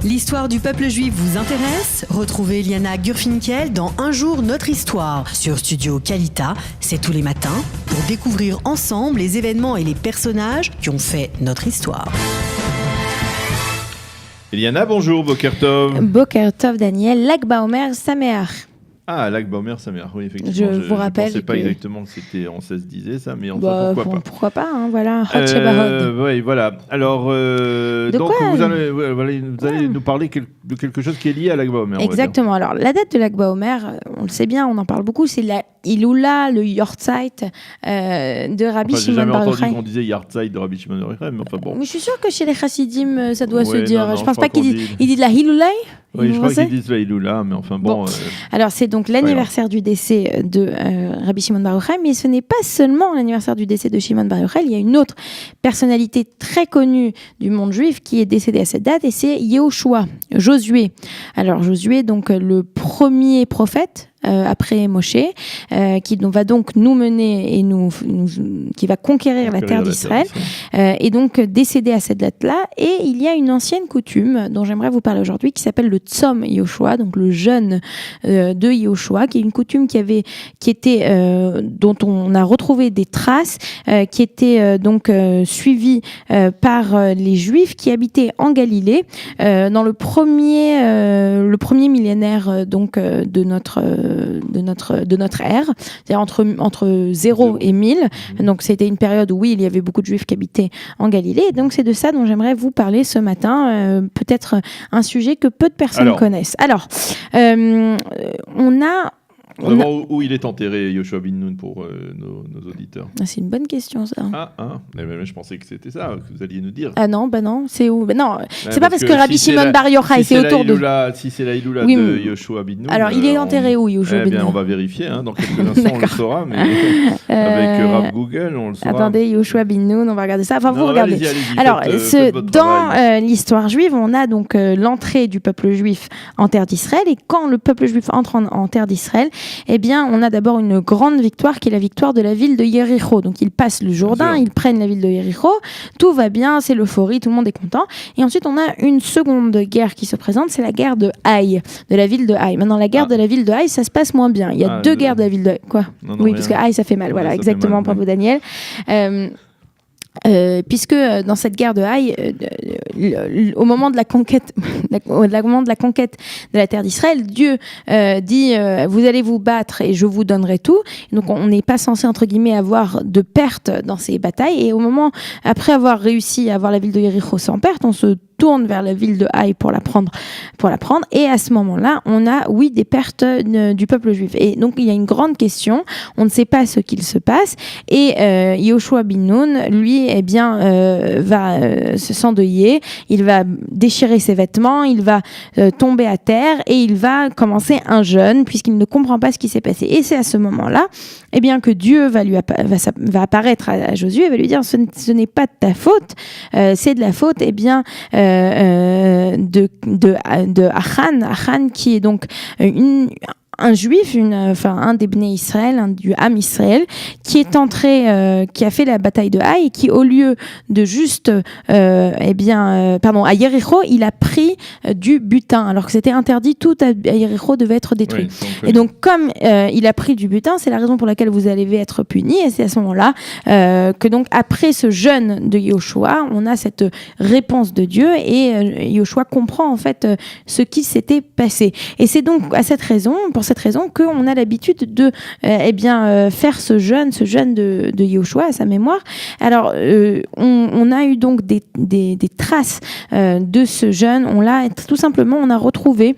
L'histoire du peuple juif vous intéresse? Retrouvez Liana Gurfinkel dans Un jour notre histoire sur Studio Kalita. C'est tous les matins pour découvrir ensemble les événements et les personnages qui ont fait notre histoire. Liana, bonjour, Boker Tov. Boker Tov, Daniel, Lag Baomer Sameach. Ah, Lag Baomer Sameach, oui, effectivement. Je vous rappelle. Je ne pensais pas exactement que c'était en 16 disait ça, mais enfin, pourquoi pas, hein, voilà. Hot Shebahod. Oui, voilà. Alors, donc vous allez nous parler de quelque chose qui est lié à Lag Baomer. Exactement. Alors, la date de Lag Baomer, on le sait bien, on en parle beaucoup, c'est la Iloula, le Yortzeit de Rabbi Shimon Bar Yochai. J'ai jamais entendu qu'on disait Yortzeit de Rabbi Shimon Bar Yochai, mais enfin bon. Mais je suis sûre que chez les Chassidim, ça doit se dire. Non, je pense pas qu'ils disent la Iloula. Oui, je crois qu'ils disent la Iloula, mais enfin bon. Alors, c'est donc l'anniversaire du décès de Rabbi Shimon Bar Yochai, mais ce n'est pas seulement l'anniversaire du décès de Shimon Bar Yochai. Il y a une autre personnalité très connue du monde juif qui est décédée à cette date, et c'est Yehoshua, Josué. Alors, Josué, donc le premier prophète après Moshe, qui va donc nous mener et qui va conquérir la terre d'Israël, et donc décédé à cette date-là. Et il y a une ancienne coutume dont j'aimerais vous parler aujourd'hui qui s'appelle le Tzom Yehoshua, donc le jeûne de Yehoshua, qui est une coutume dont on a retrouvé des traces, qui était suivie par les Juifs qui habitaient en Galilée dans le premier millénaire de notre ère, c'est-à-dire entre 0 et 1000. Donc c'était une période où il y avait beaucoup de Juifs qui habitaient en Galilée. Et donc c'est de ça dont j'aimerais vous parler ce matin, peut-être un sujet que peu de personnes connaissent. Alors, où il est enterré, Yehoshua bin Nun, pour nos auditeurs? C'est une bonne question, ça. Mais je pensais que c'était ça que vous alliez nous dire. Ah non, c'est où? Non, c'est pas parce que Rabbi Shimon Bar Yochai, c'est autour de... Si c'est la Iloula de Yehoshua bin Nun... Alors, il est enterré où, Yehoshua bin Nun? On va vérifier, dans quelques instants, on le saura, mais avec Rav Google, on le saura. Attendez, Yehoshua bin Nun, on va regarder ça. Enfin, vous regardez. Allez-y, alors, dans l'histoire juive, on a donc l'entrée du peuple juif en terre d'Israël, et quand le peuple juif entre en terre d'Israël, eh bien, on a d'abord une grande victoire qui est la victoire de la ville de Yéricho. Donc, ils passent le Jourdain, ils prennent la ville de Yéricho, tout va bien, c'est l'euphorie, tout le monde est content. Et ensuite, on a une seconde guerre qui se présente, c'est la guerre de Haï, de la ville de Haï. Maintenant, la guerre de la ville de Haï, ça se passe moins bien. Il y a deux guerres de la ville de Haï. Quoi? Oui, parce que Haï, ça fait mal. Voilà, exactement, bravo Daniel. Puisque dans cette guerre de Haï, au moment de la conquête de la terre d'Israël, Dieu dit vous allez vous battre et je vous donnerai tout. Et donc on n'est pas censé entre guillemets avoir de pertes dans ces batailles. Et au moment après avoir réussi à avoir la ville de Yéricho sans perte, on se tourne vers la ville de Haï pour la prendre. Et à ce moment-là, on a, des pertes du peuple juif. Et donc, il y a une grande question. On ne sait pas ce qu'il se passe. Et Yehoshua bin Nun, lui, va s'endeuiller. Il va déchirer ses vêtements. Il va tomber à terre et il va commencer un jeûne puisqu'il ne comprend pas ce qui s'est passé. Et c'est à ce moment-là, que Dieu va apparaître à Josué et va lui dire ce n'est pas de ta faute, c'est de la faute, de Achan, qui est donc un juif, un des Bnei Israël, du Ham Israël, qui est entré, qui a fait la bataille de Haï, et qui au lieu de juste, à Yéricho, il a pris du butin, alors que c'était interdit, tout à Yéricho devait être détruit. Et donc, comme il a pris du butin, c'est la raison pour laquelle vous allez être punis, et c'est à ce moment-là que donc après ce jeûne de Yehoshua, on a cette réponse de Dieu, et Yehoshua comprend en fait ce qui s'était passé. Et c'est donc pour cette raison qu'on a l'habitude de faire ce jeûne de Yehoshua à sa mémoire. Alors on a eu donc des traces de ce jeûne. On a retrouvé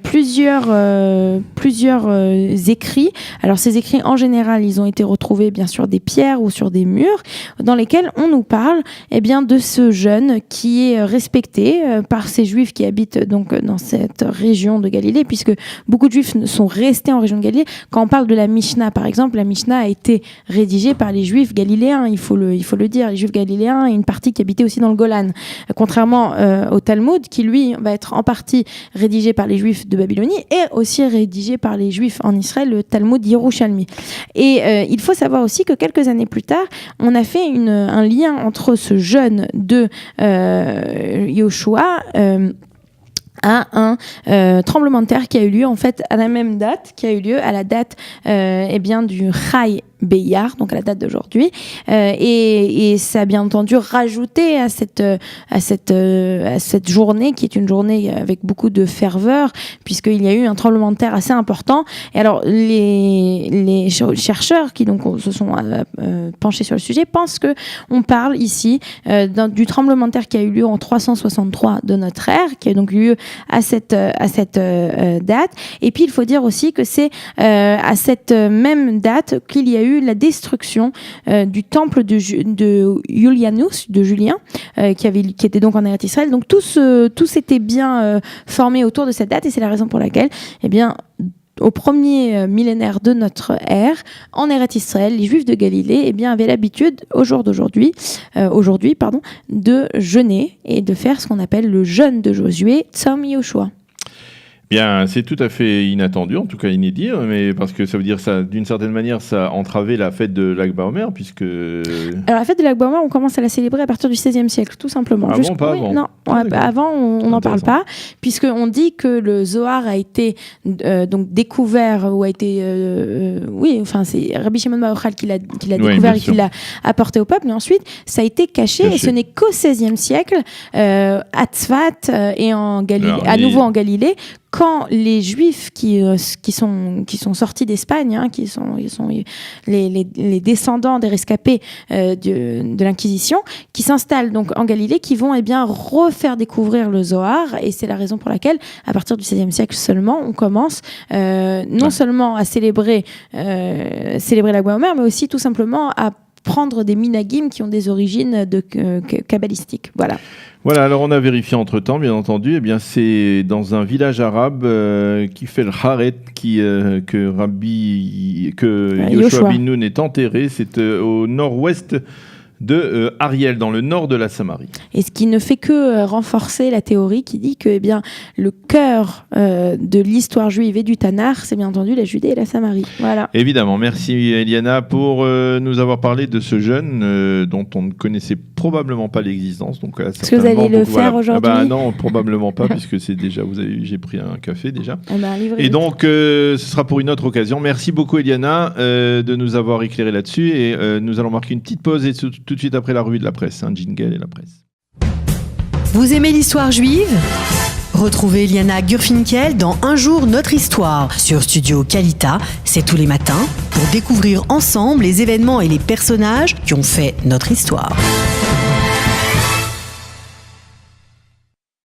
plusieurs écrits. Alors ces écrits en général, ils ont été retrouvés bien sûr des pierres ou sur des murs dans lesquels on nous parle de ce jeûne qui est respecté par ces juifs qui habitent donc dans cette région de Galilée, puisque beaucoup de juifs sont restés en région de Galilée. Quand on parle de la Mishnah, par exemple, la Mishnah a été rédigée par les Juifs galiléens, il faut le dire, les Juifs galiléens, et une partie qui habitait aussi dans le Golan. Contrairement au Talmud, qui lui va être en partie rédigé par les Juifs de Babylonie et aussi rédigé par les Juifs en Israël, le Talmud Yerushalmi. Et il faut savoir aussi que quelques années plus tard, on a fait un lien entre ce jeûne de Yehoshua à un tremblement de terre qui a eu lieu en fait à la même date, qui a eu lieu à la date du Chai Beyar, donc à la date d'aujourd'hui, et ça a bien entendu rajouté à cette journée qui est une journée avec beaucoup de ferveur, puisqu'il y a eu un tremblement de terre assez important. Et alors les chercheurs qui donc se sont penchés sur le sujet pensent que on parle ici du tremblement de terre qui a eu lieu en 363 de notre ère, qui a donc eu lieu à cette date. Et puis il faut dire aussi que c'est à cette même date qu'il y a eu la destruction du temple de Julianus, de Julien, qui était donc en Eretz Israël. Donc tout s'était bien formé autour de cette date, et c'est la raison pour laquelle, au premier millénaire de notre ère, en Eretz Israël, les Juifs de Galilée avaient l'habitude, aujourd'hui, de jeûner et de faire ce qu'on appelle le jeûne de Josué, Tzom Yoshua. Bien, c'est tout à fait inattendu, en tout cas inédit, mais parce que ça veut dire ça, d'une certaine manière, ça a entravé la fête de Lag BaOmer, puisque... Alors la fête de Lag BaOmer, on commence à la célébrer à partir du XVIe siècle, tout simplement. Ah bon, pas avant? Non, avant, on n'en parle pas, puisqu'on dit que le Zohar a été donc découvert, ou a été... c'est Rabbi Shimon Bar Yochai qui l'a découvert et qui l'a apporté au peuple, mais ensuite, ça a été caché. Et ce n'est qu'au XVIe siècle, à Tzfat et à nouveau en Galilée, quand les Juifs qui sont sortis d'Espagne, qui sont les descendants des rescapés de l'Inquisition, qui s'installent donc en Galilée, qui vont refaire découvrir le Zohar, et c'est la raison pour laquelle, à partir du XVIe siècle seulement, on commence non seulement à célébrer Lag BaOmer, mais aussi tout simplement à prendre des minagim qui ont des origines kabbalistiques. Voilà, alors on a vérifié entre-temps, bien entendu, c'est dans un village arabe qui fait le Haret, que Yoshua ben Nun est enterré, c'est au nord-ouest de Ariel, dans le nord de la Samarie. Et ce qui ne fait que renforcer la théorie qui dit que le cœur de l'histoire juive et du Tanakh, c'est bien entendu la Judée et la Samarie. Voilà. Évidemment, merci Eliana pour nous avoir parlé de ce jeûne dont on ne connaissait probablement pas l'existence. Donc, est-ce que vous allez le faire aujourd'hui? Non, probablement pas, puisque c'est déjà, vous avez vu, j'ai pris un café déjà. Et donc, ce sera pour une autre occasion. Merci beaucoup Eliana de nous avoir éclairé là-dessus, et nous allons marquer une petite pause et tout de suite après la revue de la presse, jingle et la presse. Vous aimez l'histoire juive? Retrouvez Liana Gurfinkel dans Un jour notre histoire sur Studio Kalita, c'est tous les matins, pour découvrir ensemble les événements et les personnages qui ont fait notre histoire.